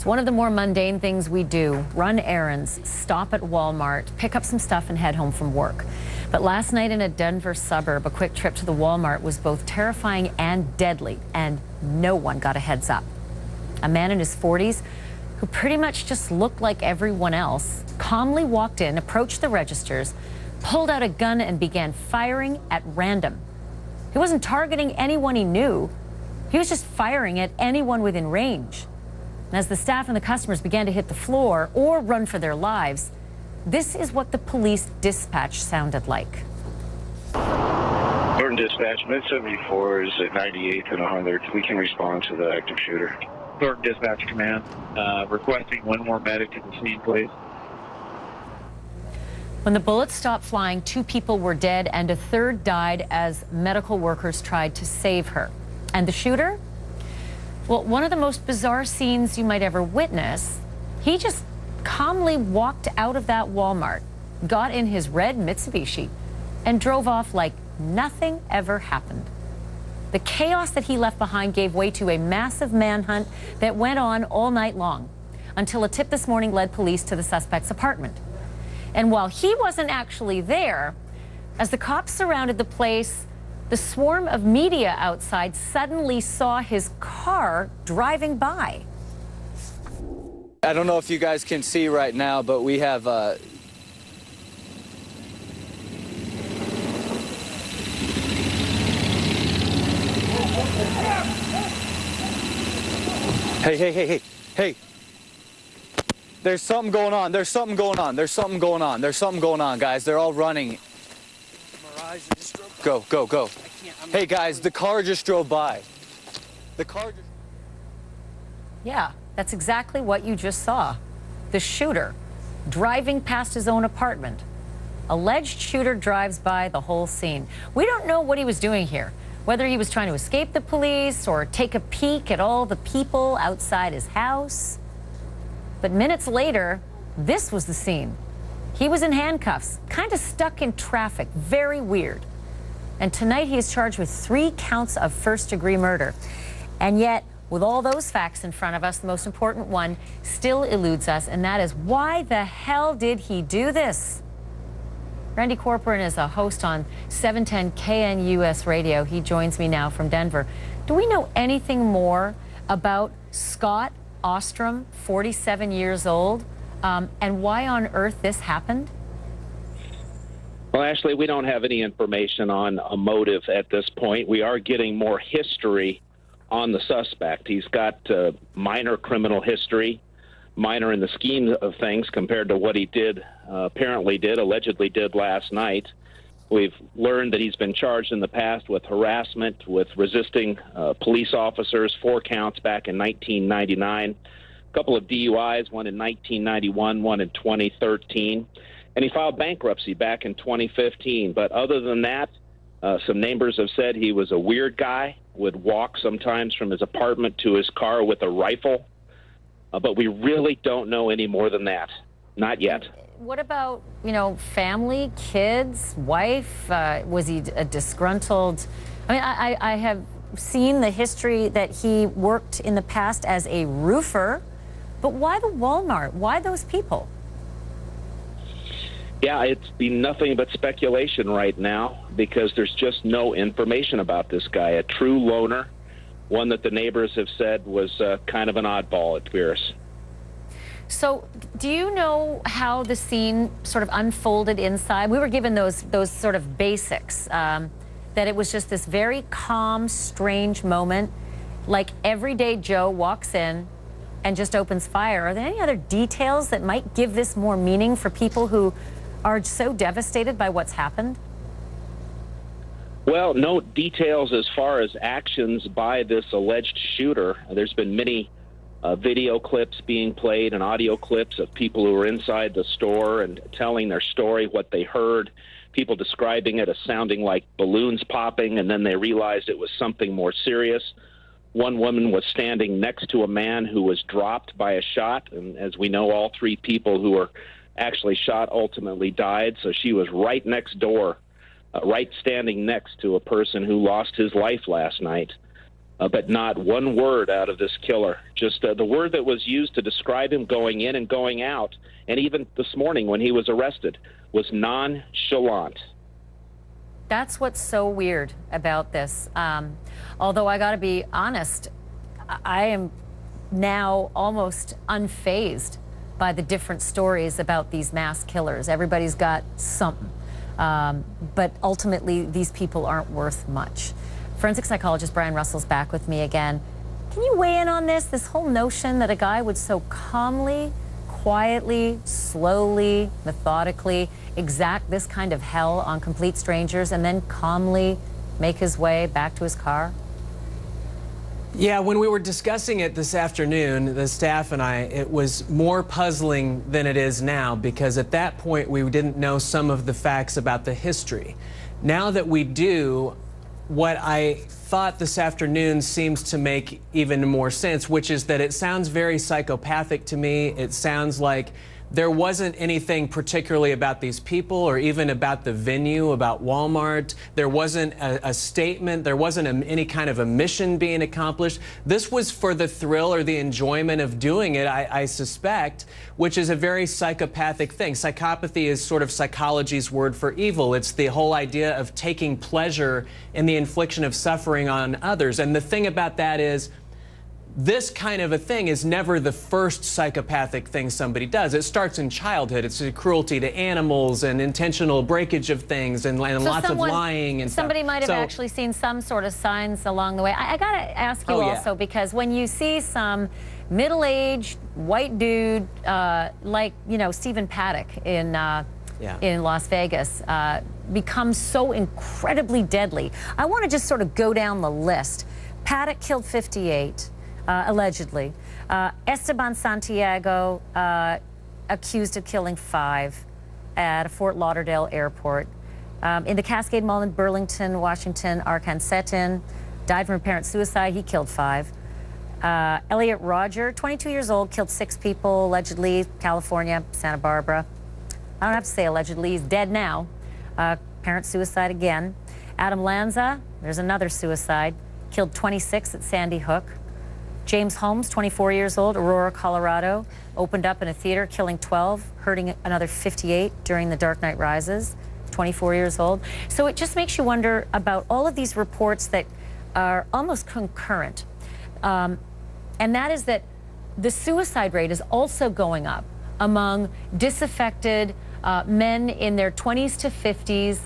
It's one of the more mundane things we do. Run errands, stop at Walmart, pick up some stuff and head home from work. But last night in a Denver suburb, a quick trip to the Walmart was both terrifying and deadly, and no one got a heads up. A man in his 40s who pretty much just looked like everyone else calmly walked in, approached the registers, pulled out a gun and began firing at random. He wasn't targeting anyone he knew. He was just firing at anyone within range. And as the staff and the customers began to hit the floor or run for their lives, this is what the police dispatch sounded like. Thornton Dispatch, mid-74 is at 98th and 100. We can respond to the active shooter. Thornton Dispatch Command, requesting one more medic to the scene, please. When the bullets stopped flying, 2 people were dead and a third died as medical workers tried to save her. And the shooter? Well, one of the most bizarre scenes you might ever witness. He just calmly walked out of that Walmart, got in his red Mitsubishi, and drove off like nothing ever happened. The chaos that he left behind gave way to a massive manhunt that went on all night long, until a tip this morning led police to the suspect's apartment. And while he wasn't actually there, as the cops surrounded the place, the swarm of media outside suddenly saw his car driving by. I don't know if you guys can see right now, but we have Hey. There's something going on. There's something going on, guys. They're all running. Go. Hey, guys, the car just drove by. Yeah, that's exactly what you just saw. The shooter driving past his own apartment. Alleged shooter drives by the whole scene. We don't know what he was doing here, whether he was trying to escape the police or take a peek at all the people outside his house. But minutes later, this was the scene. He was in handcuffs, kind of stuck in traffic, very weird. And tonight he is charged with 3 counts of first-degree murder. And yet, with all those facts in front of us, the most important one still eludes us, and that is, why the hell did he do this? Randy Corporon is a host on 710 KNUS Radio. He joins me now from Denver. Do we know anything more about Scott Ostrom, 47 years old, and why on earth this happened? Well, Ashley, we don't have any information on a motive at this point. We are getting more history on the suspect. He's got minor criminal history, minor in the scheme of things compared to what he allegedly did last night. We've learned that he's been charged in the past with harassment, with resisting police officers, 4 counts back in 1999, a couple of DUIs, one in 1991, one in 2013, and he filed bankruptcy back in 2015. But other than that, some neighbors have said he was a weird guy, would walk sometimes from his apartment to his car with a rifle, but we really don't know any more than that. Not yet. What about, family, kids, wife? Was he a disgruntled? I mean, I have seen the history that he worked in the past as a roofer, but why the Walmart? Why those people? Yeah, it's been nothing but speculation right now because there's just no information about this guy. A true loner, one that the neighbors have said was kind of an oddball, it appears. So do you know how the scene sort of unfolded inside? We were given those sort of basics, that it was just this very calm, strange moment, like everyday Joe walks in and just opens fire. Are there any other details that might give this more meaning for people who are so devastated by what's happened? Well, no details as far as actions by this alleged shooter. There's been many video clips being played and audio clips of people who were inside the store and telling their story, what they heard, people describing it as sounding like balloons popping, and then they realized it was something more serious. One woman was standing next to a man who was dropped by a shot, and as we know, all 3 people who were actually shot ultimately died, so she was right next door, right standing next to a person who lost his life last night. but not one word out of this killer. Just the word that was used to describe him going in and going out, and even this morning when he was arrested, was nonchalant. That's what's so weird about this. Although I got to be honest, I am now almost unfazed by the different stories about these mass killers. Everybody's got something. But ultimately, these people aren't worth much. Forensic psychologist Brian Russell's back with me again. Can you weigh in on this whole notion that a guy would so calmly, quietly, slowly, methodically exact this kind of hell on complete strangers and then calmly make his way back to his car? Yeah, when we were discussing it this afternoon, the staff and I, it was more puzzling than it is now, because at that point we didn't know some of the facts about the history. Now that we do, what I thought this afternoon seems to make even more sense, which is that it sounds very psychopathic to me. It sounds like there wasn't anything particularly about these people or even about the venue, about Walmart. There wasn't a statement. There wasn't any kind of a mission being accomplished. This was for the thrill or the enjoyment of doing it, I suspect, which is a very psychopathic thing. Psychopathy is sort of psychology's word for evil. It's the whole idea of taking pleasure in the infliction of suffering on others. And the thing about that is, this kind of a thing is never the first psychopathic thing somebody does. It starts in childhood. It's cruelty to animals and intentional breakage of things and lots of lying and somebody stuff. might have actually seen some sort of signs along the way. I got to ask you also, because when you see some middle-aged white dude like, you know, Stephen Paddock in Las Vegas become so incredibly deadly, I want to just sort of go down the list. Paddock killed 58. Allegedly. Esteban Santiago, accused of killing 5 at a Fort Lauderdale airport. In the Cascade Mall in Burlington, Washington, Arkan Setin died from apparent suicide. He killed 5. Elliot Rodger, 22 years old, killed 6 people, allegedly, California, Santa Barbara. I don't have to say allegedly, he's dead now. Apparent suicide again. Adam Lanza, there's another suicide, killed 26 at Sandy Hook. James Holmes, 24 years old, Aurora, Colorado, opened up in a theater, killing 12, hurting another 58 during The Dark Knight Rises, 24 years old. So it just makes you wonder about all of these reports that are almost concurrent. And that is that the suicide rate is also going up among disaffected men in their 20s to 50s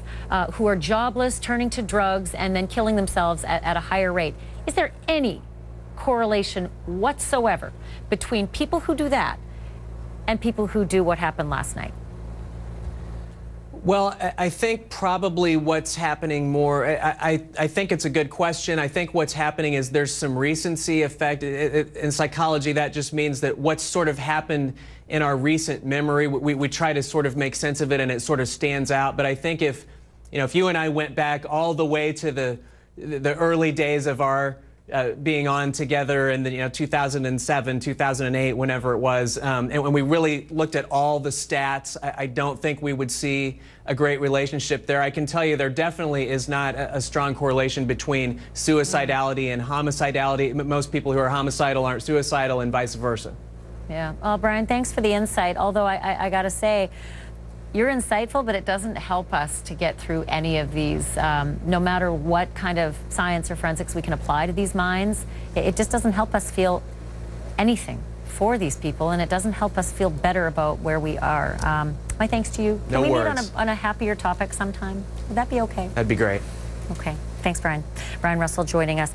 who are jobless, turning to drugs, and then killing themselves at a higher rate. Is there any correlation whatsoever between people who do that and people who do what happened last night? Well, I think probably what's happening more, I think it's a good question. I think what's happening is there's some recency effect. In psychology, that just means that what's sort of happened in our recent memory, we try to sort of make sense of it and it sort of stands out. But I think if you and I went back all the way to the early days of our being on together in the 2007, 2008, whenever it was, and when we really looked at all the stats, I don't think we would see a great relationship there. I can tell you there definitely is not a strong correlation between suicidality and homicidality. Most people who are homicidal aren't suicidal, and vice versa. Yeah. Well, Brian, thanks for the insight. Although I got to say, you're insightful, but it doesn't help us to get through any of these. No matter what kind of science or forensics we can apply to these minds, it just doesn't help us feel anything for these people, and it doesn't help us feel better about where we are. My thanks to you. No worries. words. Can we meet on a happier topic sometime? Would that be okay? That'd be great. Okay. Thanks, Brian. Brian Russell joining us.